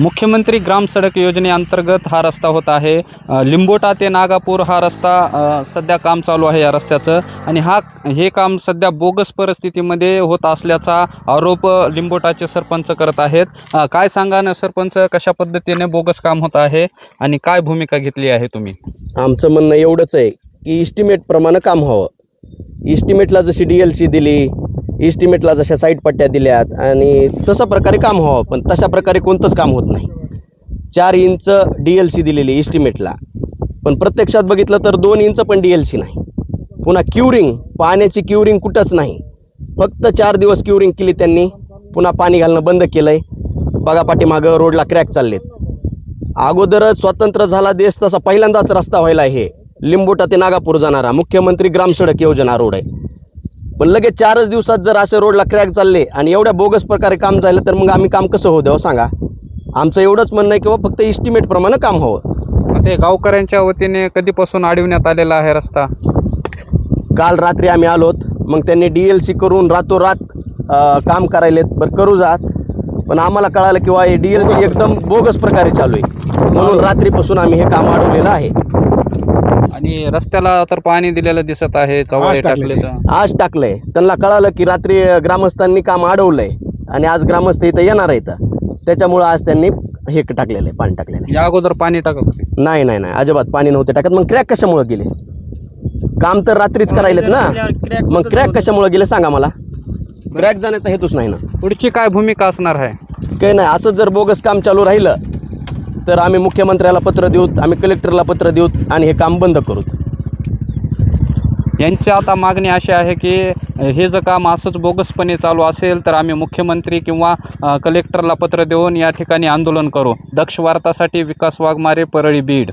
मुख्यमंत्री ग्राम सडक योजनेअंतर्गत हा रस्ता होत आहे। लिंबोटा ते नागापूर हा रस्ता सध्या काम चालू आहे या रस्त्याचं, आणि हे काम सध्या बोगस परिस्थितीमध्ये होत असल्याचा आरोप लिंबोटाचे सरपंच करत आहेत। काय सांगा ना सरपंच, कशा पद्धतीने बोगस काम होत आहे आणि काय भूमिका घेतली आहे तुम्ही? आमचं म्हणणं एवढंच आहे की इस्टिमेट प्रमाणे काम व्हावं। इस्टिमेटला जशी DLC दिली, इस्टिमेटला जशा साईड पट्ट्या दिल्यात आणि तशा प्रकारे काम व्हावं, पण तशा प्रकारे कोणतंच काम होत नाही। 4 इंच DLC दिलेली इस्टिमेटला, पण प्रत्यक्षात बघितलं तर 2 इंच पण DLC नाही। पुन्हा क्युरिंग, पाण्याची क्युरिंग कुठंच नाही। फक्त 4 दिवस क्युरिंग केली त्यांनी, पुन्हा पाणी घालणं बंद केलंय। बघा पाठीमागं रोडला क्रॅक चाललेत। अगोदरच स्वतंत्र झाला देश तसा पहिल्यांदाच रस्ता व्हायला हे लिंबोटा ते नागापूर जाणारा मुख्यमंत्री ग्राम सडक योजना रोड आहे, पण लगेच 4च दिवसात जर असे रोडला क्रॅक चालले आणि एवढ्या बोगस प्रकारे काम झालं तर मग आम्ही काम कसं होऊ द्यावं सांगा? आमचं एवढंच म्हणणं आहे की फक्त इस्टिमेट प्रमाणे काम व्हावं। ते गावकऱ्यांच्या वतीने कधीपासून अडविण्यात आलेला आहे रस्ता? काल रात्री आम्ही आलोत, मग त्यांनी DLC करून रातोरात काम करायलेत। बरं करू जात, पण आम्हाला कळालं किंवा हे DLC एकदम बोगस प्रकारे चालू आहे, म्हणून रात्रीपासून आम्ही हे काम अडवलेलं आहे। आणि रस्त्याला तर पाणी दिलेलं दिसत आहे, चवळे टाकले तर आज टाकलंय। त्यांना कळालं की रात्री ग्रामस्थांनी काम अडवलंय आणि आज ग्रामस्थ इथं येणार आहेत, त्याच्यामुळं आज त्यांनी हे टाकलेलं आहे, पाणी टाकलेलं आहे। या अगोदर पाणी टाकत होते? नाही नाही नाही, अजिबात पाणी नव्हते टाकत। मग क्रॅक कशामुळे गेले? काम तर रात्रीच करायलेत ना, मग क्रॅक कशामुळे गेले सांगा मला? क्रॅक जाण्याचा हेतूच नाही ना। पुढची काय भूमिका असणार आहे? काही नाही, असं जर बोगस काम चालू राहिलं तर आम्ही मुख्यमंत्र्याला पत्र देऊत, आम्ही कलेक्टरला पत्र देऊत आणि हे काम बंद करूत। यांची आता मागणी अशी आहे की हे जर काम असंच बोगसपणे चालू असेल तर आम्ही मुख्यमंत्री किंवा कलेक्टरला पत्र देऊन या ठिकाणी आंदोलन करू। दक्ष वार्तासाठी विकास वाघमारे, परळी, बीड।